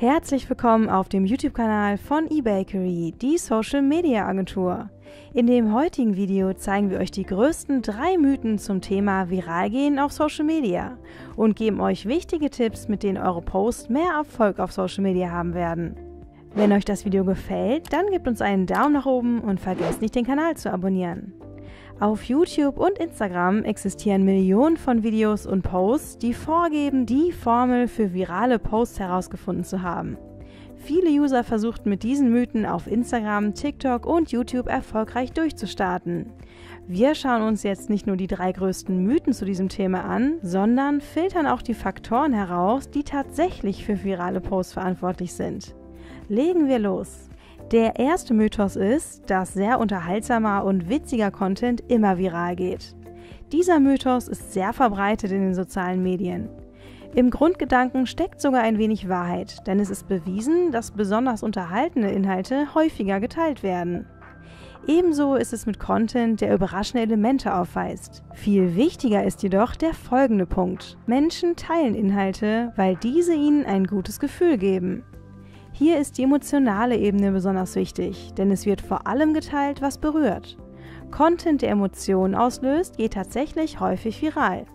Herzlich willkommen auf dem YouTube-Kanal von eBakery, die Social-Media-Agentur. In dem heutigen Video zeigen wir euch die größten 3 Mythen zum Thema Viralgehen auf Social Media und geben euch wichtige Tipps, mit denen eure Posts mehr Erfolg auf Social Media haben werden. Wenn euch das Video gefällt, dann gebt uns einen Daumen nach oben und vergesst nicht, den Kanal zu abonnieren. Auf YouTube und Instagram existieren Millionen von Videos und Posts, die vorgeben, die Formel für virale Posts herausgefunden zu haben. Viele User versuchten mit diesen Mythen auf Instagram, TikTok und YouTube erfolgreich durchzustarten. Wir schauen uns jetzt nicht nur die 3 größten Mythen zu diesem Thema an, sondern filtern auch die Faktoren heraus, die tatsächlich für virale Posts verantwortlich sind. Legen wir los! Der erste Mythos ist, dass sehr unterhaltsamer und witziger Content immer viral geht. Dieser Mythos ist sehr verbreitet in den sozialen Medien. Im Grundgedanken steckt sogar ein wenig Wahrheit, denn es ist bewiesen, dass besonders unterhaltende Inhalte häufiger geteilt werden. Ebenso ist es mit Content, der überraschende Elemente aufweist. Viel wichtiger ist jedoch der folgende Punkt: Menschen teilen Inhalte, weil diese ihnen ein gutes Gefühl geben. Hier ist die emotionale Ebene besonders wichtig, denn es wird vor allem geteilt, was berührt. Content, der Emotionen auslöst, geht tatsächlich häufig viral.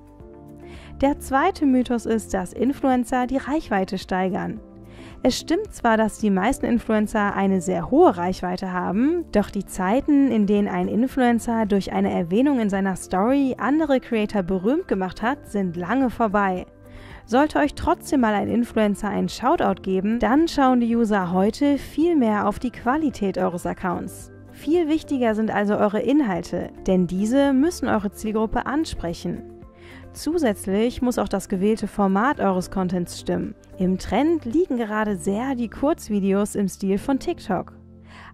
Der zweite Mythos ist, dass Influencer die Reichweite steigern. Es stimmt zwar, dass die meisten Influencer eine sehr hohe Reichweite haben, doch die Zeiten, in denen ein Influencer durch eine Erwähnung in seiner Story andere Creator berühmt gemacht hat, sind lange vorbei. Sollte euch trotzdem mal ein Influencer einen Shoutout geben, dann schauen die User heute viel mehr auf die Qualität eures Accounts. Viel wichtiger sind also eure Inhalte, denn diese müssen eure Zielgruppe ansprechen. Zusätzlich muss auch das gewählte Format eures Contents stimmen. Im Trend liegen gerade sehr die Kurzvideos im Stil von TikTok.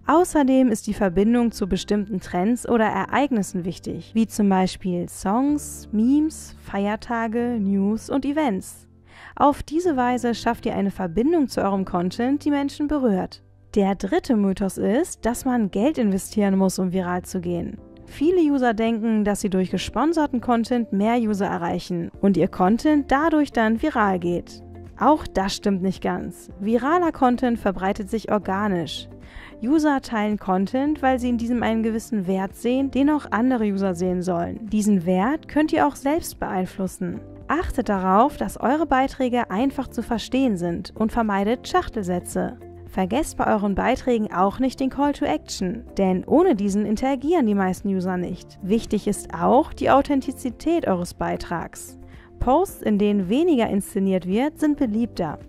Außerdem ist die Verbindung zu bestimmten Trends oder Ereignissen wichtig, wie zum Beispiel Songs, Memes, Feiertage, News und Events. Auf diese Weise schafft ihr eine Verbindung zu eurem Content, die Menschen berührt. Der dritte Mythos ist, dass man Geld investieren muss, um viral zu gehen. Viele User denken, dass sie durch gesponserten Content mehr User erreichen und ihr Content dadurch dann viral geht. Auch das stimmt nicht ganz. Viraler Content verbreitet sich organisch. User teilen Content, weil sie in diesem einen gewissen Wert sehen, den auch andere User sehen sollen. Diesen Wert könnt ihr auch selbst beeinflussen. Achtet darauf, dass eure Beiträge einfach zu verstehen sind und vermeidet Schachtelsätze. Vergesst bei euren Beiträgen auch nicht den Call to Action, denn ohne diesen interagieren die meisten User nicht. Wichtig ist auch die Authentizität eures Beitrags. Posts, in denen weniger inszeniert wird, sind beliebter.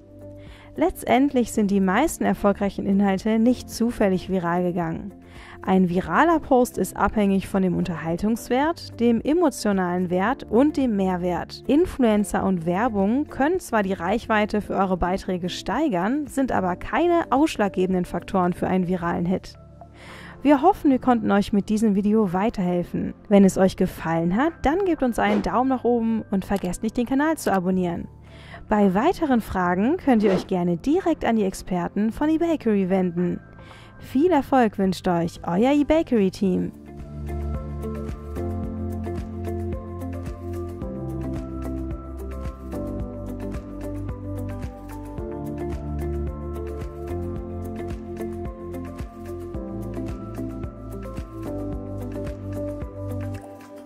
Letztendlich sind die meisten erfolgreichen Inhalte nicht zufällig viral gegangen. Ein viraler Post ist abhängig von dem Unterhaltungswert, dem emotionalen Wert und dem Mehrwert. Influencer und Werbung können zwar die Reichweite für eure Beiträge steigern, sind aber keine ausschlaggebenden Faktoren für einen viralen Hit. Wir hoffen, wir konnten euch mit diesem Video weiterhelfen. Wenn es euch gefallen hat, dann gebt uns einen Daumen nach oben und vergesst nicht, den Kanal zu abonnieren. Bei weiteren Fragen könnt ihr euch gerne direkt an die Experten von eBakery wenden. Viel Erfolg wünscht euch euer eBakery-Team.